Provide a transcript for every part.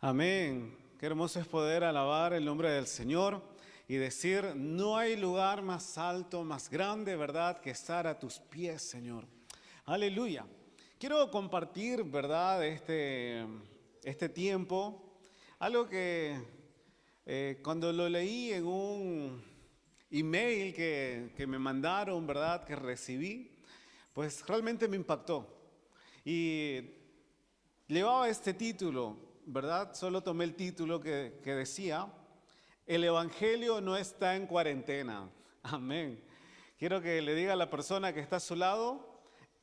Amén. Qué hermoso es poder alabar el nombre del Señor y decir, no hay lugar más alto, más grande, ¿verdad?, que estar a tus pies, Señor. Aleluya. Quiero compartir, ¿verdad?, este tiempo, algo que cuando lo leí en un email que me mandaron, ¿verdad?, que recibí, pues realmente me impactó. Y llevaba este título, ¿verdad? Solo tomé el título que decía, el Evangelio no está en cuarentena. Amén. Quiero que le diga a la persona que está a su lado,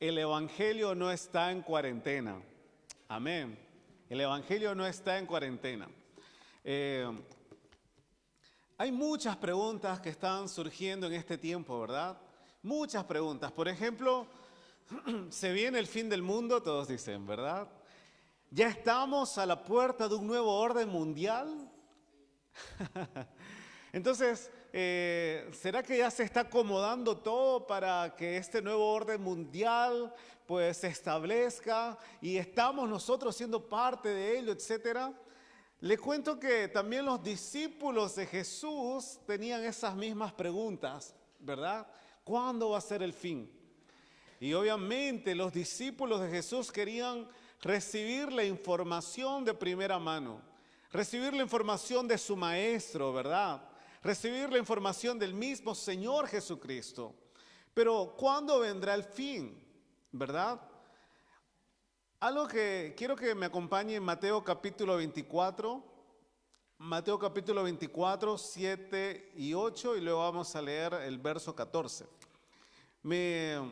el Evangelio no está en cuarentena. Amén. El Evangelio no está en cuarentena. Hay muchas preguntas que están surgiendo en este tiempo, ¿verdad? Muchas preguntas. Por ejemplo, se viene el fin del mundo, todos dicen, ¿verdad? ¿Ya estamos a la puerta de un nuevo orden mundial? Entonces, ¿será que ya se está acomodando todo para que este nuevo orden mundial pues se establezca y estamos nosotros siendo parte de ello, etcétera? Le cuento que también los discípulos de Jesús tenían esas mismas preguntas, ¿verdad? ¿Cuándo va a ser el fin? Y obviamente los discípulos de Jesús querían recibir la información de primera mano, recibir la información de su maestro, ¿verdad? Recibir la información del mismo Señor Jesucristo. Pero ¿cuándo vendrá el fin? ¿Verdad? Algo que quiero que me acompañe en Mateo capítulo 24, Mateo capítulo 24, 7 y 8, y luego vamos a leer el verso 14. Me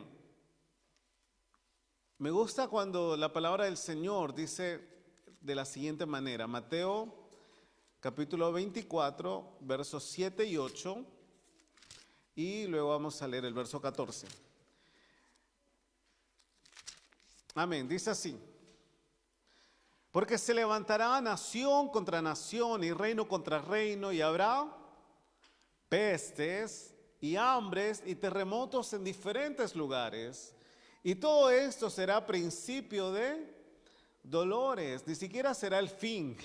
gusta cuando la palabra del Señor dice de la siguiente manera, Mateo capítulo 24, versos 7 y 8, y luego vamos a leer el verso 14. Amén, dice así, porque se levantará nación contra nación y reino contra reino y habrá pestes y hambres y terremotos en diferentes lugares. Y todo esto será principio de dolores, ni siquiera será el fin.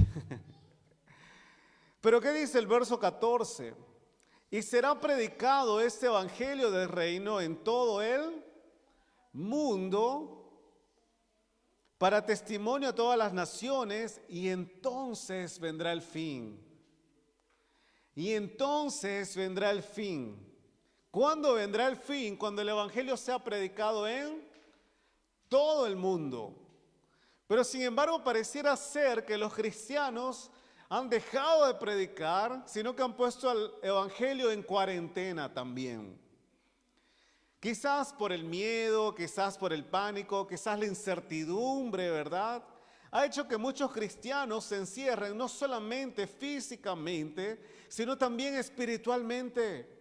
Pero ¿qué dice el verso 14? Y será predicado este evangelio del reino en todo el mundo para testimonio a todas las naciones y entonces vendrá el fin. Y entonces vendrá el fin. ¿Cuándo vendrá el fin? Cuando el evangelio sea predicado en todo el mundo. Pero sin embargo pareciera ser que los cristianos han dejado de predicar, sino que han puesto al evangelio en cuarentena también. Quizás por el miedo, quizás por el pánico, quizás la incertidumbre, ¿verdad? Ha hecho que muchos cristianos se encierren no solamente físicamente, sino también espiritualmente.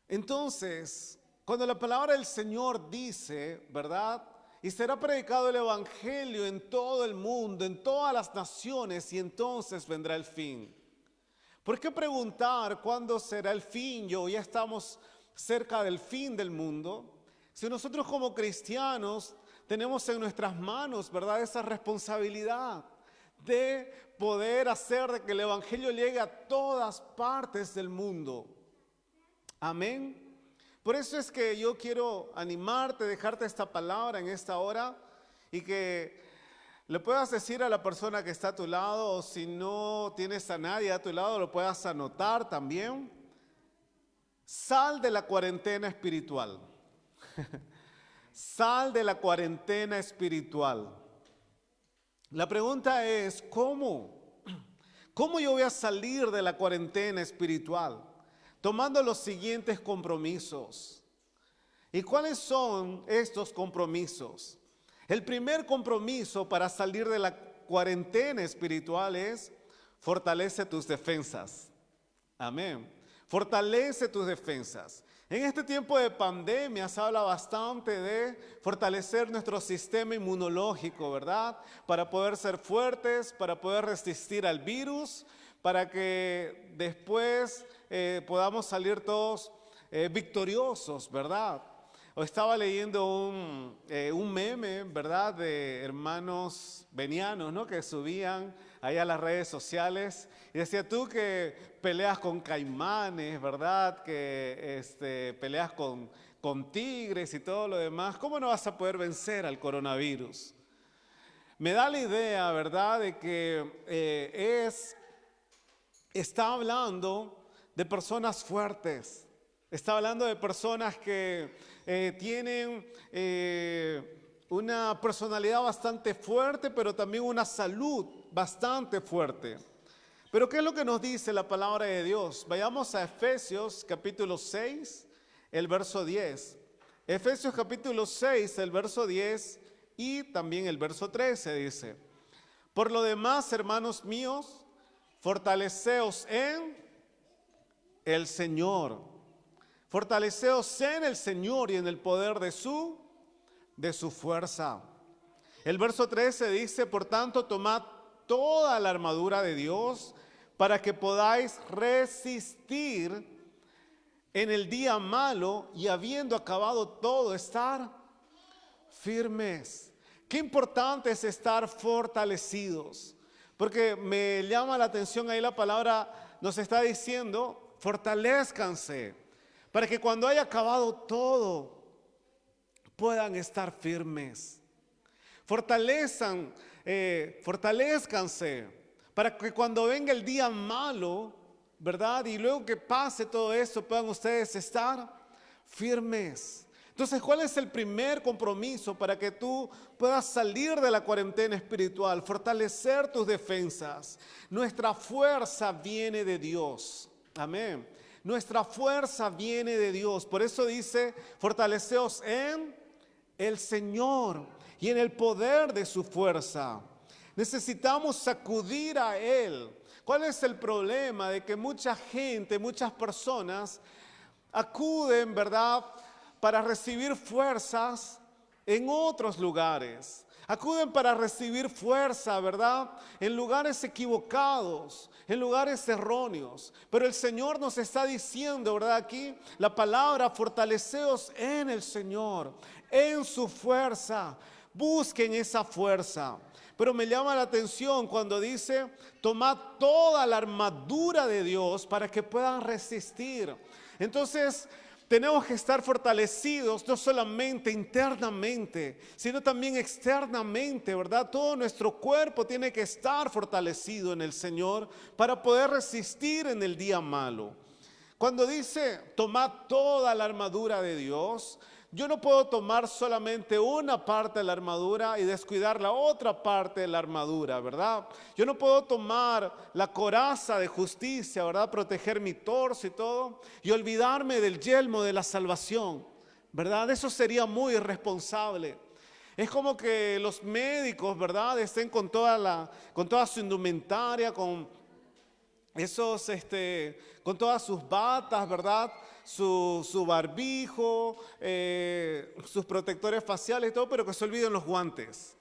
Entonces, cuando la palabra del Señor dice, ¿verdad? Y será predicado el evangelio en todo el mundo, en todas las naciones, y entonces vendrá el fin. ¿Por qué preguntar cuándo será el fin? Ya estamos cerca del fin del mundo. Si nosotros como cristianos tenemos en nuestras manos, ¿verdad?, esa responsabilidad de poder hacer de que el evangelio llegue a todas partes del mundo. Amén. Por eso es que yo quiero animarte, dejarte esta palabra en esta hora y que le puedas decir a la persona que está a tu lado, o si no tienes a nadie a tu lado, lo puedas anotar también. Sal de la cuarentena espiritual. Sal de la cuarentena espiritual. La pregunta es, ¿cómo? ¿Cómo yo voy a salir de la cuarentena espiritual? Tomando los siguientes compromisos. ¿Y cuáles son estos compromisos? El primer compromiso para salir de la cuarentena espiritual es fortalece tus defensas. Amén. Fortalece tus defensas. En este tiempo de pandemia se habla bastante de fortalecer nuestro sistema inmunológico, ¿verdad? Para poder ser fuertes, para poder resistir al virus, para que después podamos salir todos victoriosos, ¿verdad? o estaba leyendo un meme, ¿verdad? De hermanos venianos, ¿no? Que subían ahí a las redes sociales y decía, tú que peleas con caimanes, ¿verdad? Que peleas con tigres y todo lo demás, ¿cómo no vas a poder vencer al coronavirus? Me da la idea, ¿verdad? De que está hablando de personas fuertes. Está hablando de personas que tienen una personalidad bastante fuerte, pero también una salud bastante fuerte. Pero ¿qué es lo que nos dice la palabra de Dios? Vayamos a Efesios capítulo 6, el verso 10. Efesios capítulo 6, el verso 10 y también el verso 13 dice: por lo demás, hermanos míos, fortaleceos en el Señor. Fortaleceos en el Señor y en el poder de su fuerza. El verso 13 dice, por tanto, tomad toda la armadura de Dios para que podáis resistir en el día malo y habiendo acabado todo, estar firmes. Qué importante es estar fortalecidos, porque me llama la atención ahí la palabra nos está diciendo, fortalezcanse, para que cuando haya acabado todo, puedan estar firmes. Fortalezcanse, para que cuando venga el día malo, ¿verdad? Y luego que pase todo eso, puedan ustedes estar firmes. Entonces, ¿cuál es el primer compromiso para que tú puedas salir de la cuarentena espiritual? Fortalecer tus defensas. Nuestra fuerza viene de Dios. Amén. Nuestra fuerza viene de Dios. Por eso dice, fortaleceos en el Señor y en el poder de su fuerza. Necesitamos sacudir a Él. ¿Cuál es el problema? De que mucha gente, muchas personas acuden, ¿verdad?, para recibir fuerzas en otros lugares. Acuden para recibir fuerza, ¿verdad?, en lugares equivocados, en lugares erróneos. Pero el Señor nos está diciendo, ¿verdad?, aquí la palabra, fortaleceos en el Señor, en su fuerza. Busquen esa fuerza. Pero me llama la atención cuando dice, tomad toda la armadura de Dios para que puedan resistir. Entonces, tenemos que estar fortalecidos no solamente internamente, sino también externamente, ¿verdad? Todo nuestro cuerpo tiene que estar fortalecido en el Señor para poder resistir en el día malo. Cuando dice, tomad toda la armadura de Dios, yo no puedo tomar solamente una parte de la armadura y descuidar la otra parte de la armadura, ¿verdad? Yo no puedo tomar la coraza de justicia, ¿verdad?, proteger mi torso y todo, y olvidarme del yelmo de la salvación, ¿verdad? Eso sería muy irresponsable. Es como que los médicos, ¿verdad?, estén con toda su indumentaria, con todas sus batas, ¿verdad?, su barbijo, sus protectores faciales y todo, pero que se olviden los guantes.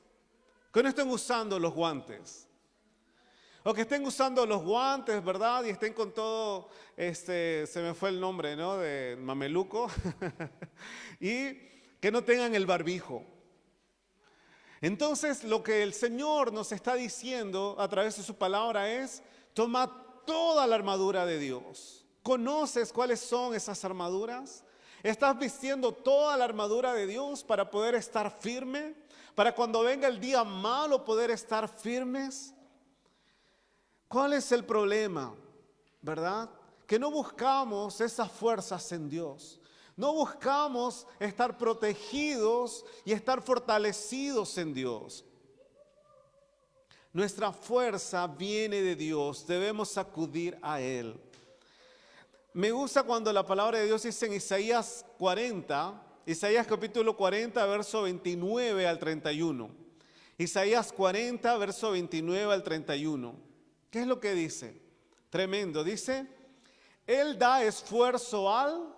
Que no estén usando los guantes. O que estén usando los guantes, ¿verdad? Y estén con todo, se me fue el nombre, ¿no?, de mameluco. Y que no tengan el barbijo. Entonces, lo que el Señor nos está diciendo a través de su palabra es, toma toda la armadura de Dios. ¿Conoces cuáles son esas armaduras? ¿Estás vistiendo toda la armadura de Dios para poder estar firme? ¿Para cuando venga el día malo poder estar firmes? ¿Cuál es el problema? ¿Verdad? Que no buscamos esas fuerzas en Dios. No buscamos estar protegidos y estar fortalecidos en Dios. Nuestra fuerza viene de Dios. Debemos acudir a Él. Me gusta cuando la palabra de Dios dice en Isaías 40, Isaías capítulo 40, verso 29 al 31. Isaías 40, verso 29 al 31. ¿Qué es lo que dice? Tremendo. Dice, Él da esfuerzo al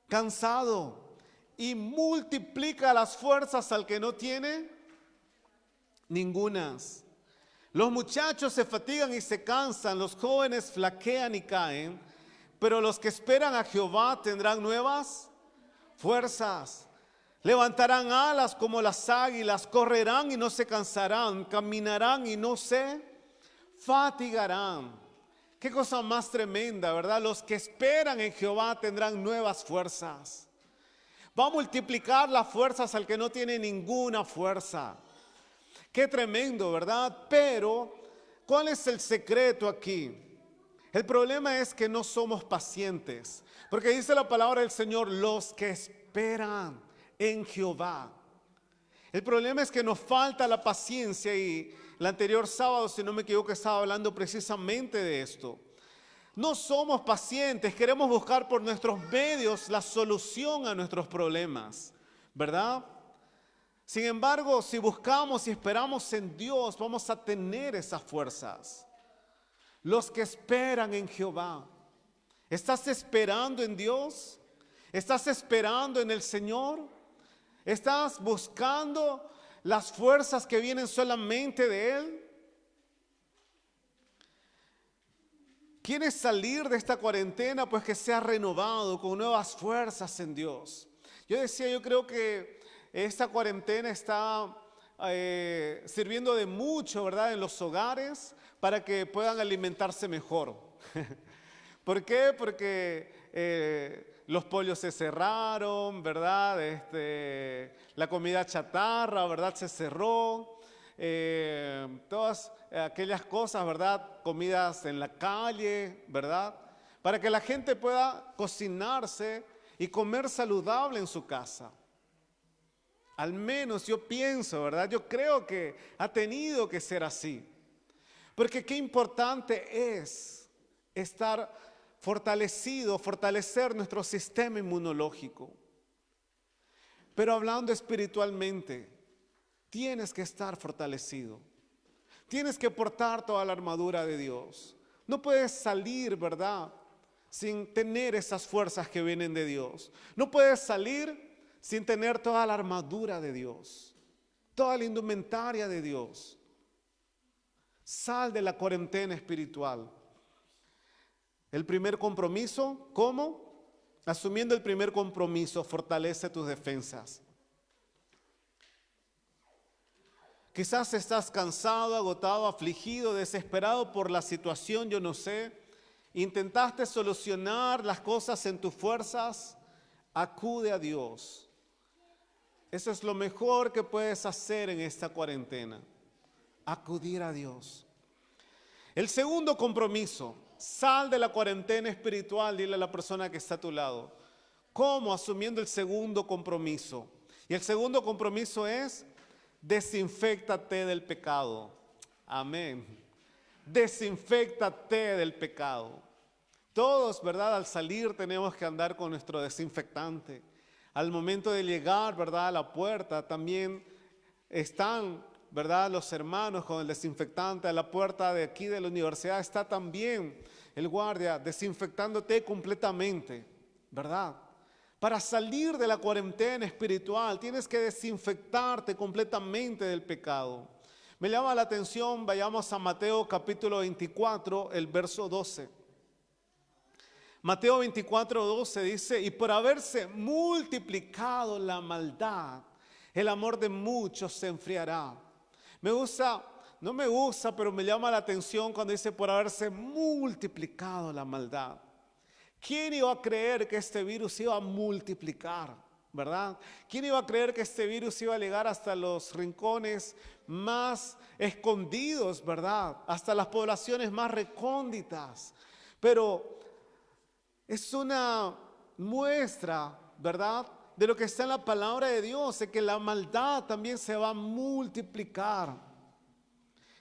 cansado y multiplica las fuerzas al que no tiene ningunas. Los muchachos se fatigan y se cansan, los jóvenes flaquean y caen, pero los que esperan a Jehová tendrán nuevas fuerzas. Levantarán alas como las águilas, correrán y no se cansarán, caminarán y no se fatigarán. Qué cosa más tremenda, ¿verdad? Los que esperan en Jehová tendrán nuevas fuerzas. Va a multiplicar las fuerzas al que no tiene ninguna fuerza. Qué tremendo, ¿verdad? Pero, ¿cuál es el secreto aquí? El problema es que no somos pacientes. Porque dice la palabra del Señor, los que esperan en Jehová. El problema es que nos falta la paciencia y el anterior sábado, si no me equivoco, estaba hablando precisamente de esto. No somos pacientes, queremos buscar por nuestros medios la solución a nuestros problemas, ¿verdad? Sin embargo, si buscamos y esperamos en Dios, vamos a tener esas fuerzas. Los que esperan en Jehová. ¿Estás esperando en Dios? ¿Estás esperando en el Señor? ¿Estás buscando las fuerzas que vienen solamente de Él? ¿Quieres salir de esta cuarentena? Pues que sea renovado con nuevas fuerzas en Dios. Yo creo que esta cuarentena está sirviendo de mucho, ¿verdad? En los hogares para que puedan alimentarse mejor. ¿Por qué? Porque los pollos se cerraron, ¿verdad? La comida chatarra, ¿verdad? Se cerró. Todas aquellas cosas, ¿verdad? Comidas en la calle, ¿verdad? Para que la gente pueda cocinarse y comer saludable en su casa. Al menos yo pienso, ¿verdad? Yo creo que ha tenido que ser así. Porque qué importante es estar fortalecido, fortalecer nuestro sistema inmunológico. Pero hablando espiritualmente, tienes que estar fortalecido. Tienes que portar toda la armadura de Dios. No puedes salir, ¿verdad?, sin tener esas fuerzas que vienen de Dios. No puedes salir sin tener toda la armadura de Dios, toda la indumentaria de Dios. Sal de la cuarentena espiritual. El primer compromiso, ¿cómo? Asumiendo el primer compromiso, fortalece tus defensas. Quizás estás cansado, agotado, afligido, desesperado por la situación, yo no sé. Intentaste solucionar las cosas en tus fuerzas. Acude a Dios. Eso es lo mejor que puedes hacer en esta cuarentena. Acudir a Dios. El segundo compromiso, sal de la cuarentena espiritual, dile a la persona que está a tu lado. ¿Cómo? Asumiendo el segundo compromiso. Y el segundo compromiso es: desinféctate del pecado. Amén. Desinféctate del pecado. Todos, ¿verdad? Al salir tenemos que andar con nuestro desinfectante. Al momento de llegar, ¿verdad?, a la puerta también están, ¿verdad?, los hermanos con el desinfectante. A la puerta de aquí de la universidad está también el guardia desinfectándote completamente, ¿verdad? Para salir de la cuarentena espiritual tienes que desinfectarte completamente del pecado. Me llama la atención, vayamos a Mateo capítulo 24, el verso 12. Mateo 24, 12 dice: y por haberse multiplicado la maldad, el amor de muchos se enfriará. No me gusta, pero me llama la atención cuando dice por haberse multiplicado la maldad. ¿Quién iba a creer que este virus iba a multiplicar, verdad? ¿Quién iba a creer que este virus iba a llegar hasta los rincones más escondidos, verdad? Hasta las poblaciones más recónditas. Pero es una muestra, ¿verdad?, de lo que está en la palabra de Dios, de que la maldad también se va a multiplicar.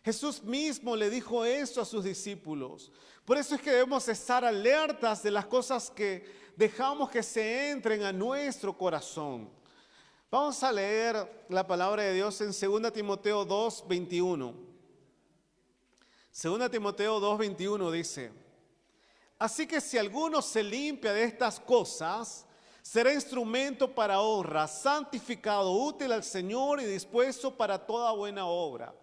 Jesús mismo le dijo eso a sus discípulos. Por eso es que debemos estar alertas de las cosas que dejamos que se entren a nuestro corazón. Vamos a leer la palabra de Dios en 2 Timoteo 2, 21. 2 Timoteo 2, 21 dice: así que si alguno se limpia de estas cosas, será instrumento para honra, santificado, útil al Señor y dispuesto para toda buena obra.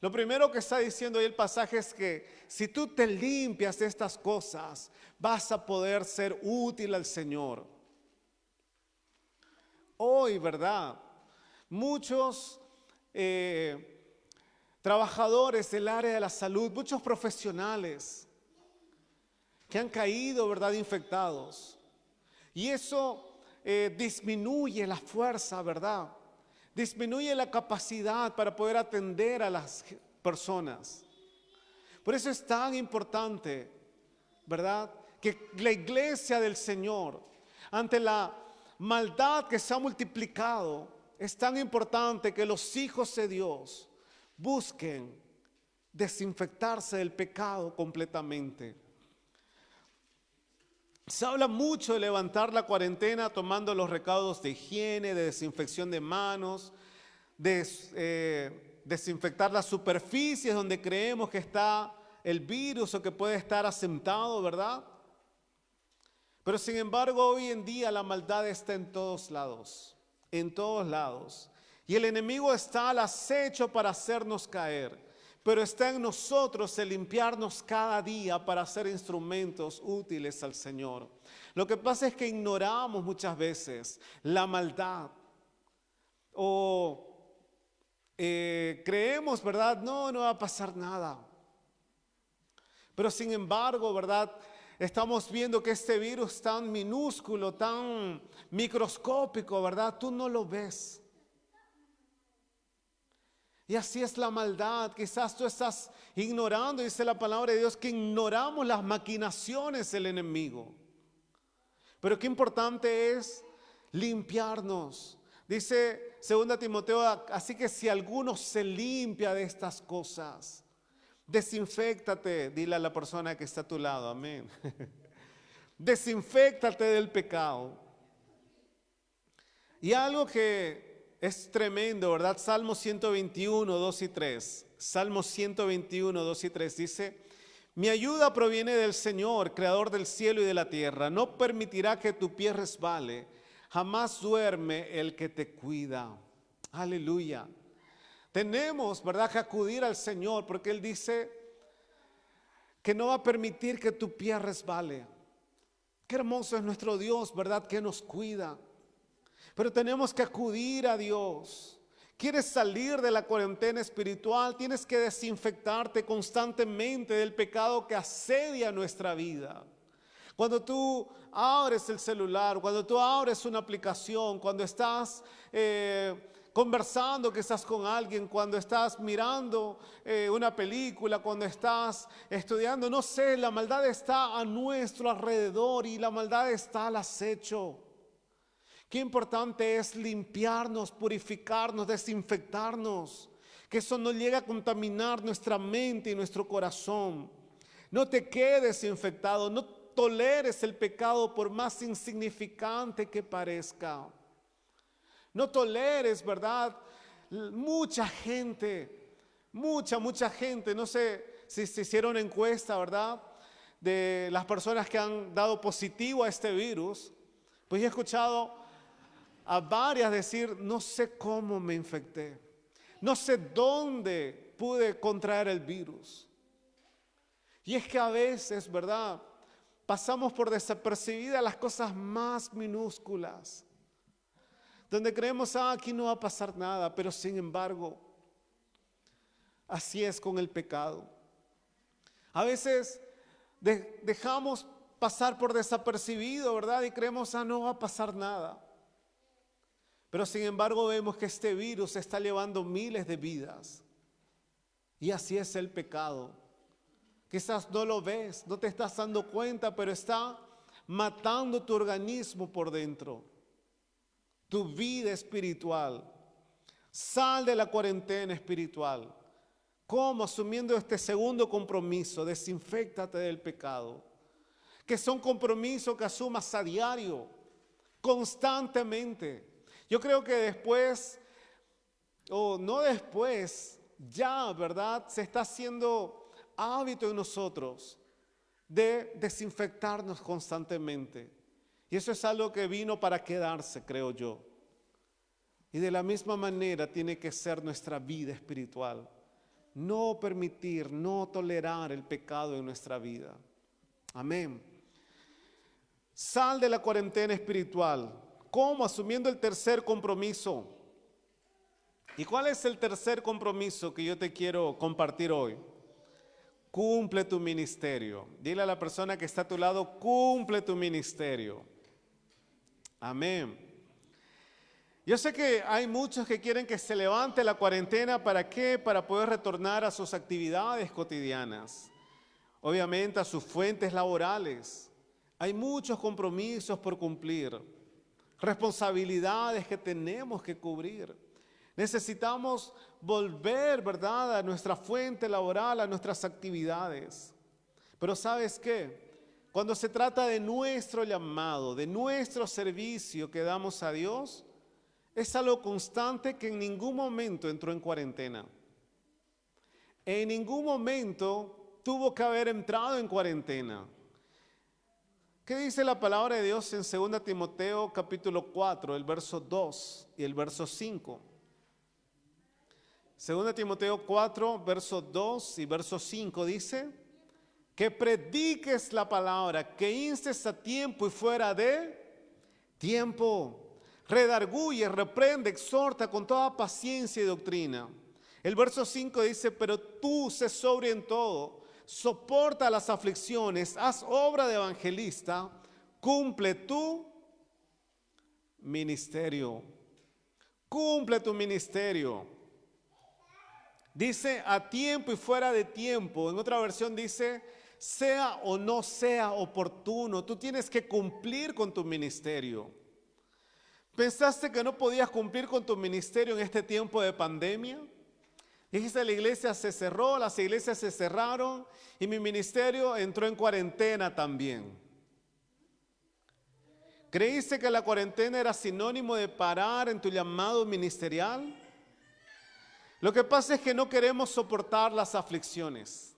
Lo primero que está diciendo ahí el pasaje es que si tú te limpias de estas cosas, vas a poder ser útil al Señor. hoy, ¿verdad? Muchos trabajadores del área de la salud, muchos profesionales que han caído, ¿verdad?, infectados. Y eso disminuye la fuerza, ¿verdad? Disminuye la capacidad para poder atender a las personas. Por eso es tan importante, ¿verdad?, que la iglesia del Señor, ante la maldad que se ha multiplicado, es tan importante que los hijos de Dios busquen desinfectarse del pecado completamente. Se habla mucho de levantar la cuarentena tomando los recaudos de higiene, de desinfección de manos, de desinfectar las superficies donde creemos que está el virus o que puede estar asentado, ¿verdad? Pero sin embargo, hoy en día la maldad está en todos lados, en todos lados. Y el enemigo está al acecho para hacernos caer, pero está en nosotros el limpiarnos cada día para ser instrumentos útiles al Señor. Lo que pasa es que ignoramos muchas veces la maldad o creemos, ¿verdad? No va a pasar nada. Pero sin embargo, ¿verdad?, estamos viendo que este virus tan minúsculo, tan microscópico, ¿verdad?, tú no lo ves. Y así es la maldad. Quizás tú estás ignorando, dice la palabra de Dios, que ignoramos las maquinaciones del enemigo. Pero qué importante es limpiarnos. Dice 2 Timoteo, así que si alguno se limpia de estas cosas, desinféctate, dile a la persona que está a tu lado, amén. Desinféctate del pecado. Y algo que es tremendo, ¿verdad? Salmo 121, 2 y 3. Salmo 121, 2 y 3 dice: mi ayuda proviene del Señor, creador del cielo y de la tierra. No permitirá que tu pie resbale. Jamás duerme el que te cuida. Aleluya. Tenemos, ¿verdad?, que acudir al Señor porque Él dice que no va a permitir que tu pie resbale. Qué hermoso es nuestro Dios, ¿verdad?, que nos cuida. Pero tenemos que acudir a Dios. ¿Quieres salir de la cuarentena espiritual? Tienes que desinfectarte constantemente del pecado que asedia nuestra vida. Cuando tú abres el celular, cuando tú abres una aplicación, cuando estás conversando quizás con alguien, cuando estás mirando una película, cuando estás estudiando, no sé, la maldad está a nuestro alrededor y la maldad está al acecho. Qué importante es limpiarnos, purificarnos, desinfectarnos, que eso no llegue a contaminar nuestra mente y nuestro corazón. No te quedes infectado, no toleres el pecado por más insignificante que parezca. No toleres, ¿verdad? Mucha gente, no sé si se hicieron encuesta, ¿verdad?, de las personas que han dado positivo a este virus. Pues he escuchado a varias decir: no sé cómo me infecté, no sé dónde pude contraer el virus. Y es que a veces, ¿verdad?, pasamos por desapercibidas las cosas más minúsculas, donde creemos: aquí no va a pasar nada, pero sin embargo, así es con el pecado. A veces dejamos pasar por desapercibido, ¿verdad?, y creemos: no va a pasar nada. Pero sin embargo vemos que este virus está llevando miles de vidas. Y así es el pecado. Quizás no lo ves, no te estás dando cuenta, pero está matando tu organismo por dentro, tu vida espiritual. Sal de la cuarentena espiritual. ¿Cómo? Asumiendo este segundo compromiso: desinféctate del pecado. Que son compromisos que asumas a diario, constantemente. Yo creo que después, o no después, ya, ¿verdad?, se está haciendo hábito en nosotros de desinfectarnos constantemente. Y eso es algo que vino para quedarse, creo yo. Y de la misma manera tiene que ser nuestra vida espiritual. No permitir, no tolerar el pecado en nuestra vida. Amén. Sal de la cuarentena espiritual ¿Cómo? Asumiendo el tercer compromiso. ¿Y cuál es el tercer compromiso que yo te quiero compartir hoy? Cumple tu ministerio. Dile a la persona que está a tu lado, cumple tu ministerio. Amén. Yo sé que hay muchos que quieren que se levante la cuarentena. ¿Para qué? Para poder retornar a sus actividades cotidianas. Obviamente a sus fuentes laborales. Hay muchos compromisos por cumplir. Responsabilidades que tenemos que cubrir. Necesitamos volver, ¿verdad?, a nuestra fuente laboral, a nuestras actividades. Pero ¿sabes qué? Cuando se trata de nuestro llamado, de nuestro servicio que damos a Dios, es algo constante que en ningún momento entró en cuarentena. En ningún momento tuvo que haber entrado en cuarentena. ¿Qué dice la palabra de Dios en 2 Timoteo capítulo 4, el verso 2 y el verso 5? 2 Timoteo 4, verso 2 y verso 5 dice, que prediques la palabra, que instes a tiempo y fuera de tiempo. Redarguye, reprende, exhorta con toda paciencia y doctrina. El verso 5 dice, pero tú sé sobrio en todo, soporta las aflicciones, haz obra de evangelista, cumple tu ministerio. Cumple tu ministerio. Dice a tiempo y fuera de tiempo. En otra versión dice, sea o no sea oportuno, tú tienes que cumplir con tu ministerio. ¿Pensaste que no podías cumplir con tu ministerio en este tiempo de pandemia? Dijiste, la iglesia se cerró, las iglesias se cerraron y mi ministerio entró en cuarentena también. ¿Creíste que la cuarentena era sinónimo de parar en tu llamado ministerial? Lo que pasa es que no queremos soportar las aflicciones.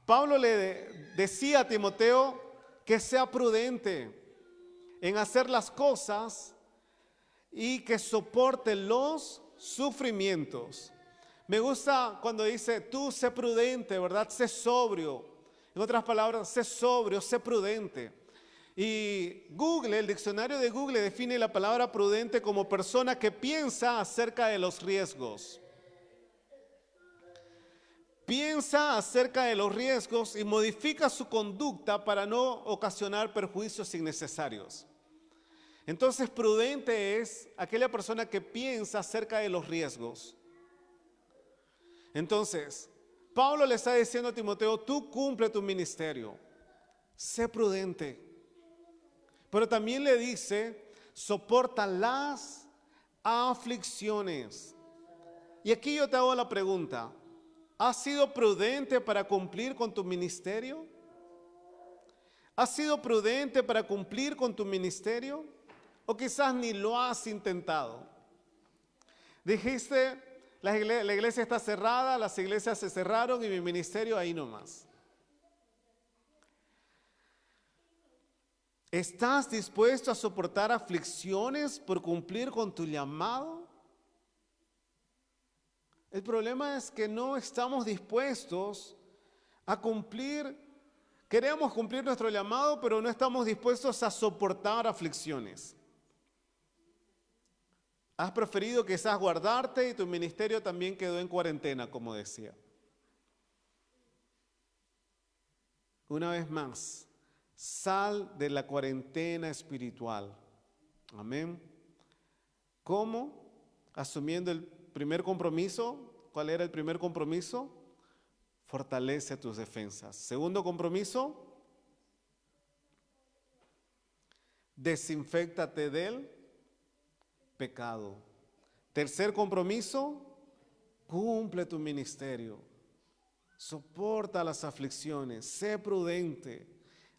Pablo le decía a Timoteo que sea prudente en hacer las cosas y que soporte los sufrimientos. Me gusta cuando dice, tú sé prudente, ¿verdad? Sé sobrio. En otras palabras, sé sobrio, sé prudente. Y Google, el diccionario de Google define la palabra prudente como persona que piensa acerca de los riesgos. Piensa acerca de los riesgos y modifica su conducta para no ocasionar perjuicios innecesarios. Entonces, prudente es aquella persona que piensa acerca de los riesgos. Entonces, Pablo le está diciendo a Timoteo, tú cumple tu ministerio, sé prudente. Pero también le dice, soporta las aflicciones. Y aquí yo te hago la pregunta, ¿has sido prudente para cumplir con tu ministerio? ¿Has sido prudente para cumplir con tu ministerio? ¿O quizás ni lo has intentado? Dijiste, la iglesia está cerrada, las iglesias se cerraron y mi ministerio ahí nomás. ¿Estás dispuesto a soportar aflicciones por cumplir con tu llamado? El problema es que no estamos dispuestos a cumplir. Queremos cumplir nuestro llamado, pero no estamos dispuestos a soportar aflicciones. Has preferido quizás guardarte y tu ministerio también quedó en cuarentena, como decía. Una vez más, sal de la cuarentena espiritual. Amén. ¿Cómo? Asumiendo el primer compromiso. ¿Cuál era el primer compromiso? Fortalece tus defensas. Segundo compromiso, desinféctate del pecado. Tercer compromiso, cumple tu ministerio. Soporta las aflicciones, sé prudente,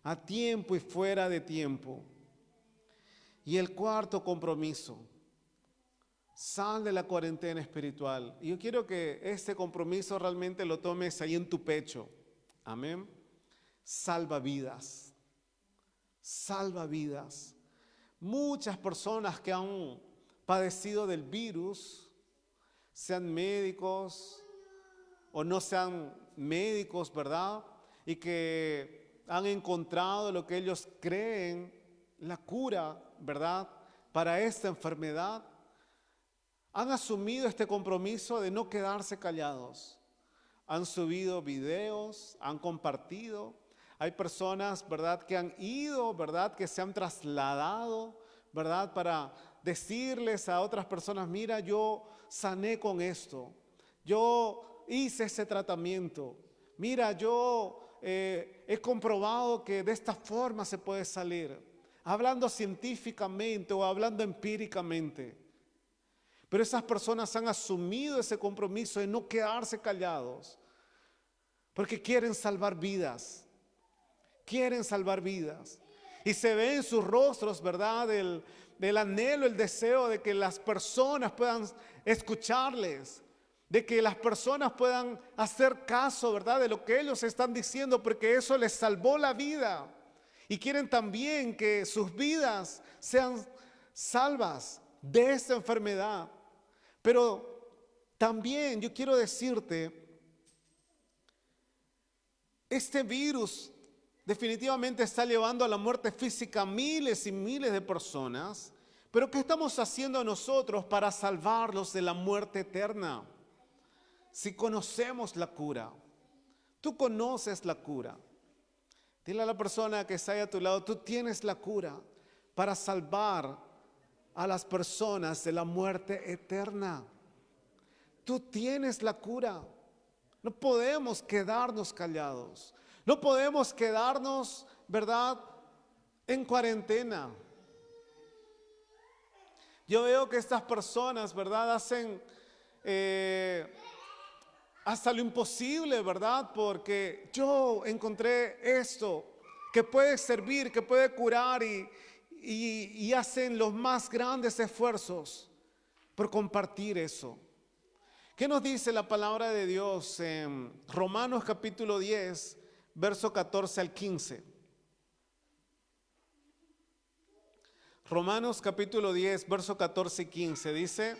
a tiempo y fuera de tiempo. Y el cuarto compromiso, sal de la cuarentena espiritual. Y yo quiero que este compromiso realmente lo tomes ahí en tu pecho. Amén. Salva vidas. Salva vidas. Muchas personas que han padecido del virus, sean médicos o no sean médicos, ¿verdad? Y que han encontrado lo que ellos creen la cura, ¿verdad?, para esta enfermedad, han asumido este compromiso de no quedarse callados. Han subido videos, han compartido. Hay personas, ¿verdad?, que han ido, ¿verdad?, que se han trasladado, ¿verdad?, para decirles a otras personas, mira, yo sané con esto. Yo hice ese tratamiento. Mira, yo he comprobado que de esta forma se puede salir. Hablando científicamente o hablando empíricamente. Pero esas personas han asumido ese compromiso de no quedarse callados. Porque quieren salvar vidas. Quieren salvar vidas. Y se ve en sus rostros, ¿verdad?, el anhelo, el deseo de que las personas puedan escucharles. De que las personas puedan hacer caso, ¿verdad?, de lo que ellos están diciendo, porque eso les salvó la vida. Y quieren también que sus vidas sean salvas de esta enfermedad. Pero también yo quiero decirte, este virus definitivamente está llevando a la muerte física a miles y miles de personas. Pero ¿qué estamos haciendo nosotros para salvarlos de la muerte eterna? Si conocemos la cura, tú conoces la cura. Dile a la persona que está ahí a tu lado, tú tienes la cura para salvar a las personas de la muerte eterna. Tú tienes la cura. No podemos quedarnos callados. No podemos quedarnos, ¿verdad?, en cuarentena. Yo veo que estas personas, ¿verdad?, hacen hasta lo imposible, ¿verdad? Porque yo encontré esto que puede servir, que puede curar y hacen los más grandes esfuerzos por compartir eso. ¿Qué nos dice la palabra de Dios en Romanos capítulo 10, verso 14 al 15? Romanos capítulo 10, verso 14 y 15 dice: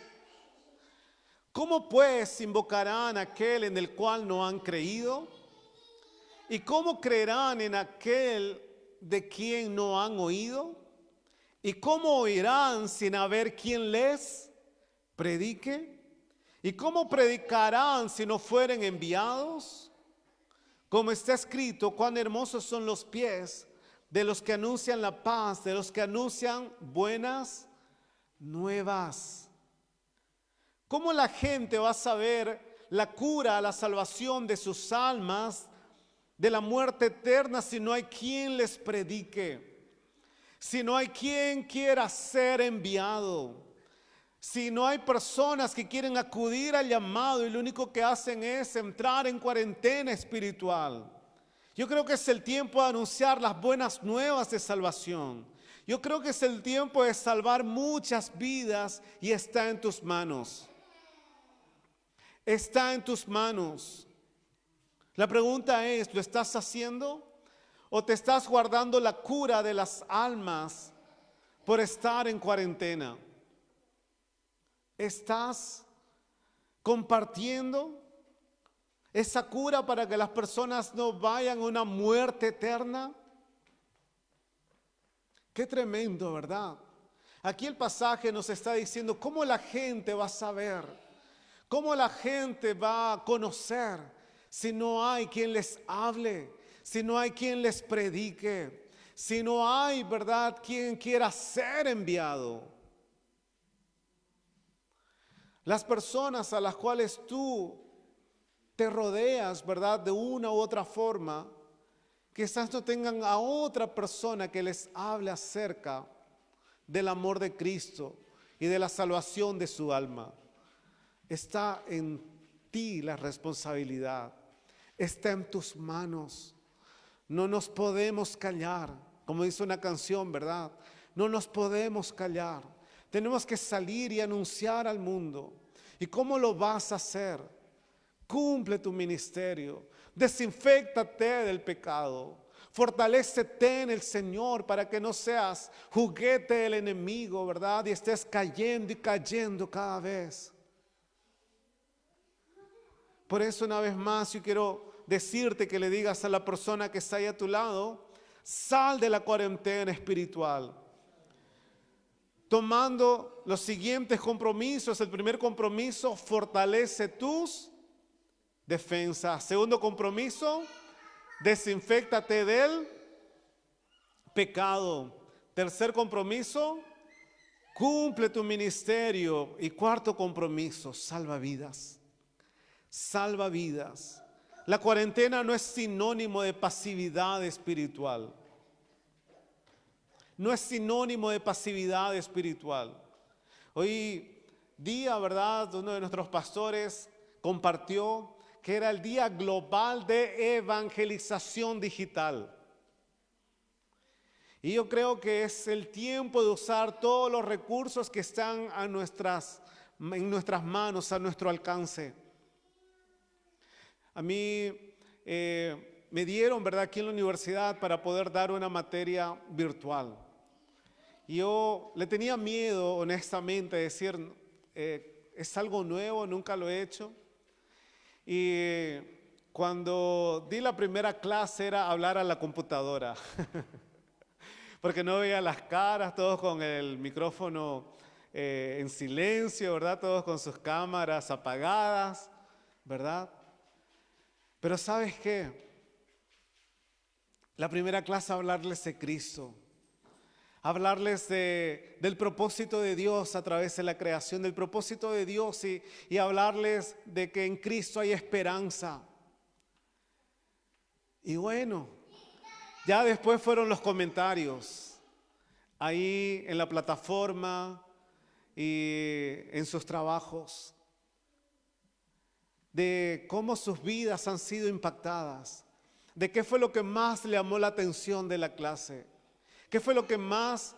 ¿cómo pues invocarán a aquel en el cual no han creído? ¿Y cómo creerán en aquel de quien no han oído? ¿Y cómo oirán sin haber quien les predique? ¿Y cómo predicarán si no fueren enviados? Como está escrito, cuán hermosos son los pies de los que anuncian la paz, de los que anuncian buenas nuevas. ¿Cómo la gente va a saber la cura, la salvación de sus almas de la muerte eterna si no hay quien les predique? Si no hay quien quiera ser enviado. Si no hay personas que quieren acudir al llamado y lo único que hacen es entrar en cuarentena espiritual. Yo creo que es el tiempo de anunciar las buenas nuevas de salvación. Yo creo que es el tiempo de salvar muchas vidas y está en tus manos. Está en tus manos. La pregunta es, ¿lo estás haciendo? ¿O te estás guardando la cura de las almas por estar en cuarentena? ¿Estás compartiendo esa cura para que las personas no vayan a una muerte eterna? Qué tremendo, ¿verdad? Aquí el pasaje nos está diciendo cómo la gente va a saber, cómo la gente va a conocer si no hay quien les hable, si no hay quien les predique, si no hay, ¿verdad?, quien quiera ser enviado. Las personas a las cuales tú te rodeas, ¿verdad?, de una u otra forma, quizás no tengan a otra persona que les hable acerca del amor de Cristo y de la salvación de su alma. Está en ti la responsabilidad, está en tus manos. No nos podemos callar, como dice una canción, ¿verdad? No nos podemos callar. Tenemos que salir y anunciar al mundo. ¿Y cómo lo vas a hacer? Cumple tu ministerio. Desinféctate del pecado. Fortalécete en el Señor para que no seas juguete del enemigo, ¿verdad? Y estés cayendo y cayendo cada vez. Por eso, una vez más, yo quiero decirte que le digas a la persona que está ahí a tu lado: sal de la cuarentena espiritual. tomando los siguientes compromisos. El primer compromiso, fortalece tus defensas. Segundo compromiso, desinféctate del pecado. Tercer compromiso, cumple tu ministerio. Y cuarto compromiso, salva vidas. Salva vidas. La cuarentena no es sinónimo de pasividad espiritual. No es sinónimo de pasividad espiritual. Hoy día, ¿verdad? Uno de nuestros pastores compartió que era el día global de evangelización digital. Y yo creo que es el tiempo de usar todos los recursos que están en nuestras manos, a nuestro alcance. A mí me dieron, ¿verdad?, aquí en la universidad para poder dar una materia virtual. Y yo le tenía miedo, honestamente, de decir, es algo nuevo, nunca lo he hecho. Y cuando di la primera clase era hablar a la computadora. Porque no veía las caras, todos con el micrófono en silencio, ¿verdad? Todos con sus cámaras apagadas, ¿verdad? Pero ¿sabes qué? La primera clase, hablarles de Cristo. Hablarles del propósito de Dios a través de la creación, del propósito de Dios y hablarles de que en Cristo hay esperanza. Y bueno, ya después fueron los comentarios ahí en la plataforma y en sus trabajos de cómo sus vidas han sido impactadas, de qué fue lo que más le llamó la atención de la clase. ¿Qué fue lo que más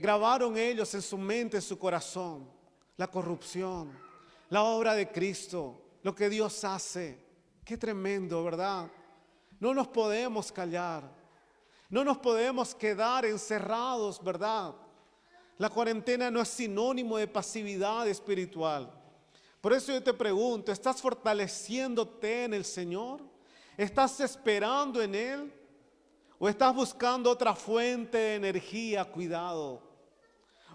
grabaron ellos en su mente, en su corazón? La corrupción, la obra de Cristo, lo que Dios hace. Qué tremendo, ¿verdad? No nos podemos callar, no nos podemos quedar encerrados, ¿verdad? La cuarentena no es sinónimo de pasividad espiritual. Por eso yo te pregunto, ¿estás fortaleciéndote en el Señor? ¿Estás esperando en Él? ¿O estás buscando otra fuente de energía? Cuidado.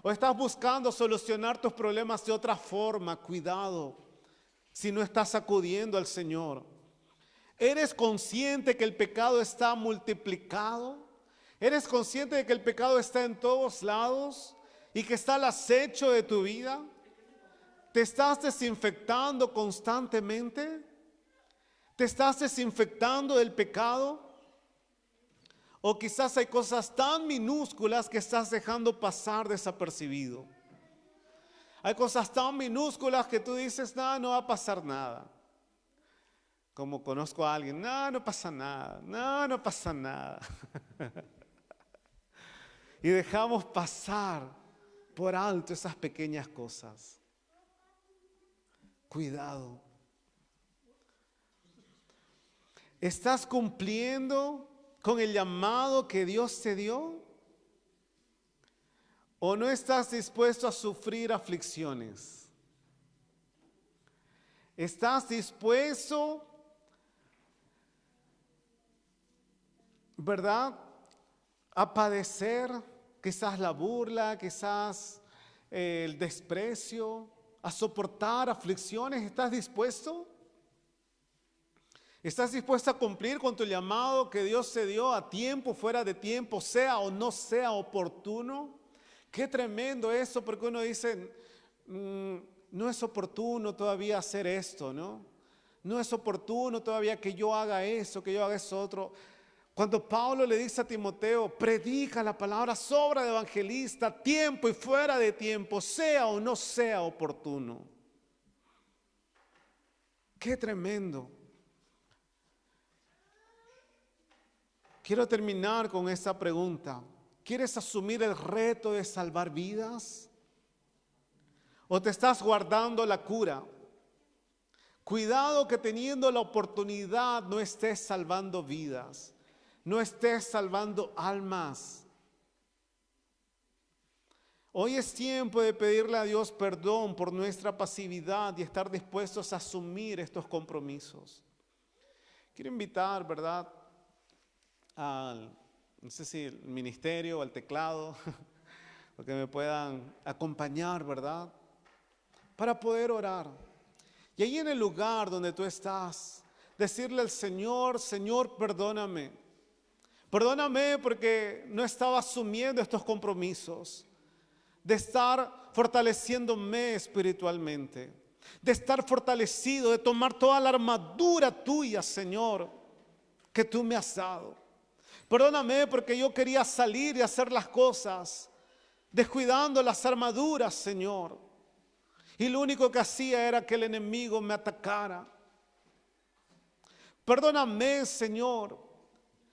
¿O estás buscando solucionar tus problemas de otra forma? Cuidado. Si no estás acudiendo al Señor. ¿Eres consciente que el pecado está multiplicado? ¿Eres consciente de que el pecado está en todos lados y que está al acecho de tu vida? ¿Te estás desinfectando constantemente? ¿Te estás desinfectando del pecado? O quizás hay cosas tan minúsculas que estás dejando pasar desapercibido. Hay cosas tan minúsculas que tú dices, no, no va a pasar nada. Como conozco a alguien, no, no pasa nada, no, no pasa nada. Y dejamos pasar por alto esas pequeñas cosas. Cuidado. ¿Estás cumpliendo con el llamado que Dios te dio? ¿O no estás dispuesto a sufrir aflicciones? ¿Estás dispuesto, verdad, a padecer quizás la burla, quizás el desprecio, a soportar aflicciones? ¿Estás dispuesto? ¿Estás dispuesto a cumplir con tu llamado que Dios te dio a tiempo, fuera de tiempo, sea o no sea oportuno? Qué tremendo eso, porque uno dice, no es oportuno todavía hacer esto, ¿no? No es oportuno todavía que yo haga eso, que yo haga eso otro. Cuando Pablo le dice a Timoteo, predica la palabra, sobra de evangelista, tiempo y fuera de tiempo, sea o no sea oportuno. Qué tremendo. Quiero terminar con esta pregunta. ¿Quieres asumir el reto de salvar vidas? ¿O te estás guardando la cura? Cuidado que teniendo la oportunidad no estés salvando vidas, no estés salvando almas. Hoy es tiempo de pedirle a Dios perdón por nuestra pasividad y estar dispuestos a asumir estos compromisos. Quiero invitar, ¿verdad?, al, no sé si el ministerio o al teclado, o que me puedan acompañar, ¿verdad? Para poder orar. Y ahí en el lugar donde tú estás, decirle al Señor: Señor, perdóname. Perdóname porque no estaba asumiendo estos compromisos de estar fortaleciéndome espiritualmente, de estar fortalecido, de tomar toda la armadura tuya, Señor, que tú me has dado. Perdóname porque yo quería salir y hacer las cosas descuidando las armaduras, Señor. Y lo único que hacía era que el enemigo me atacara. Perdóname, Señor,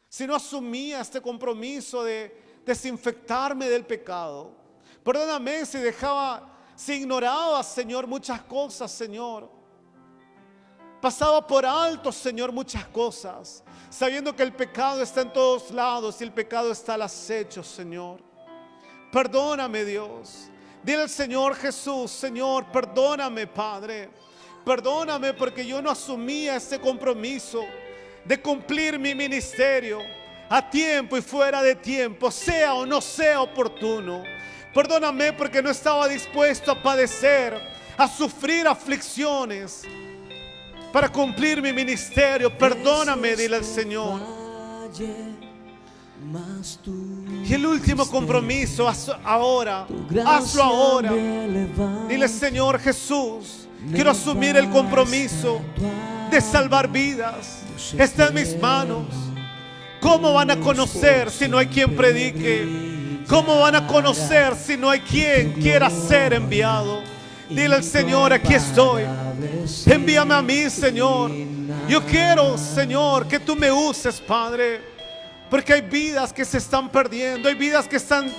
si no asumía este compromiso de desinfectarme del pecado. Perdóname si ignoraba, Señor, muchas cosas, Señor. Pasaba por alto, Señor, muchas cosas, sabiendo que el pecado está en todos lados y el pecado está al acecho, Señor. Perdóname, Dios. Dile al Señor Jesús: Señor, perdóname, Padre. Perdóname porque yo no asumía ese compromiso de cumplir mi ministerio a tiempo y fuera de tiempo, sea o no sea oportuno. Perdóname porque no estaba dispuesto a padecer, a sufrir aflicciones para cumplir mi ministerio. Perdóname, dile al Señor. Y el último compromiso, hazlo ahora. Dile: Señor Jesús, quiero asumir el compromiso de salvar vidas. Está en mis manos. ¿Cómo van a conocer si no hay quien predique? ¿Cómo van a conocer si no hay quien quiera ser enviado? Dile al Señor: aquí estoy. Envíame a mí, Señor. Yo quiero, Señor, que tú me uses, Padre. Porque hay vidas que se están perdiendo, hay vidas que están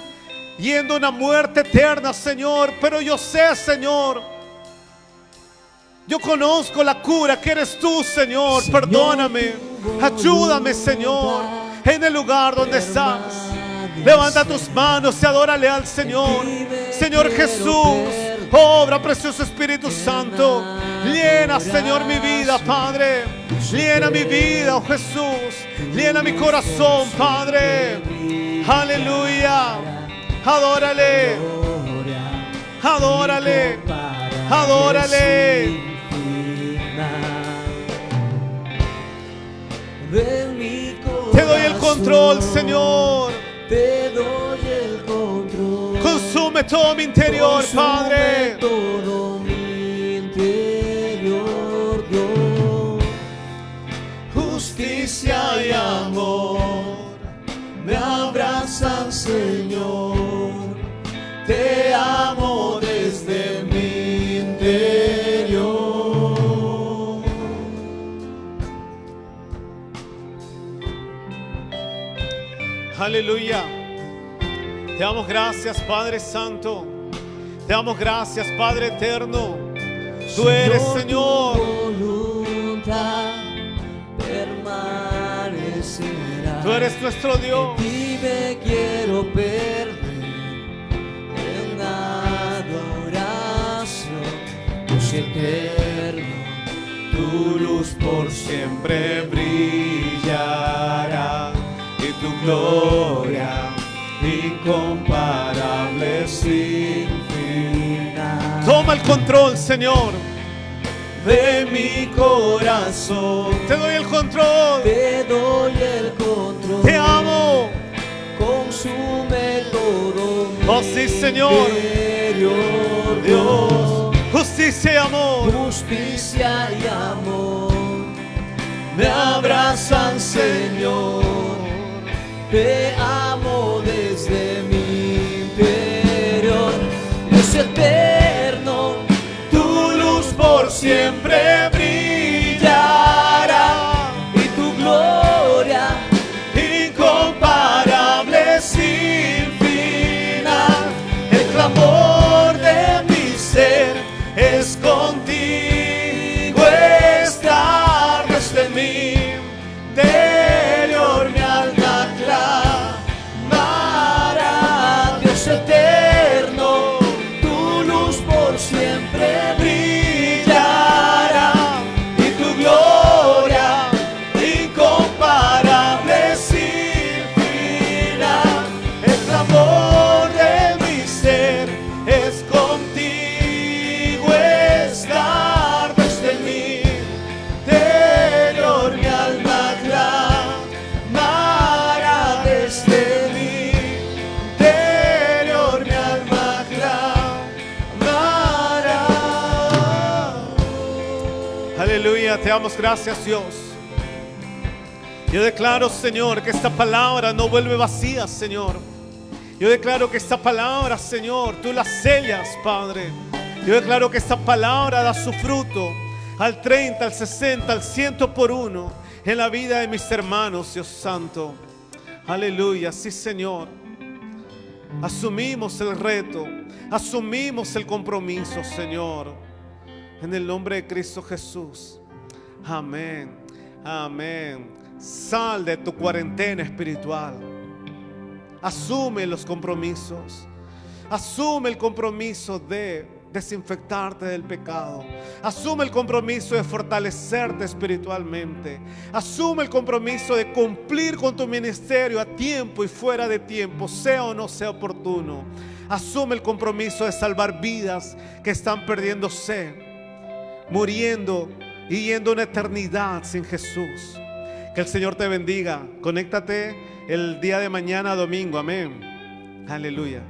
yendo a una muerte eterna, Señor. Pero yo sé, Señor, yo conozco la cura que eres tú, Señor. Perdóname, ayúdame, Señor, en el lugar donde estás. Levanta tus manos y adórale al Señor. Señor Jesús, obra, precioso Espíritu Santo. Llena, Señor, mi vida, Padre. Llena mi vida, oh Jesús. Llena mi corazón, Padre. Aleluya. Adórale. Adórale. Adórale. Te doy el control, Señor. Te doy el control. Consume todo mi interior, Padre. Todo mi interior, Dios. Justicia y amor me abrazan, Señor. Te amo desde mi interior. Aleluya. Te damos gracias, Padre Santo. Te damos gracias, Padre Eterno. Tú eres, Señor. Tu voluntad permanecerá. Tú eres nuestro Dios. En ti me quiero perder en adoración. Dios eterno, tu luz por siempre brillará. Y tu gloria incomparable sin final. Toma el control, Señor, de mi corazón. te doy el control. Te doy el control. Te amo. Consume todo mi Oh sí, Señor. interior, Dios, justicia y amor. Justicia y amor me abrazan, Señor. Te amo desde mi interior. Dios eterno, tu luz por siempre brillará. Y tu gloria incomparable sin final. El clamor de mi ser es contigo estar desde mi interior. Mi alma clamará. Dios eterno, tu luz por siempre brillará. Y tu gloria incomparable sin final. El clamor de mi ser Aleluya, te damos gracias, Dios. Yo declaro, Señor, que esta palabra no vuelve vacía, Señor. Yo declaro que esta palabra, Señor, tú la sellas, Padre. Yo declaro que esta palabra da su fruto al 30, al 60, al 100 por uno en la vida de mis hermanos, Dios Santo. Aleluya, sí, Señor. Asumimos el reto, asumimos el compromiso, Señor, en el nombre de Cristo Jesús. Amén, amén. Sal de tu cuarentena espiritual. Asume los compromisos. Asume el compromiso de desinfectarte del pecado. Asume el compromiso de fortalecerte espiritualmente. Asume el compromiso de cumplir con tu ministerio a tiempo y fuera de tiempo, sea o no sea oportuno. Asume el compromiso de salvar vidas que están perdiéndose, muriendo y yendo a una eternidad sin Jesús. Que el Señor te bendiga. Conéctate el día de mañana, domingo. Amén. Aleluya.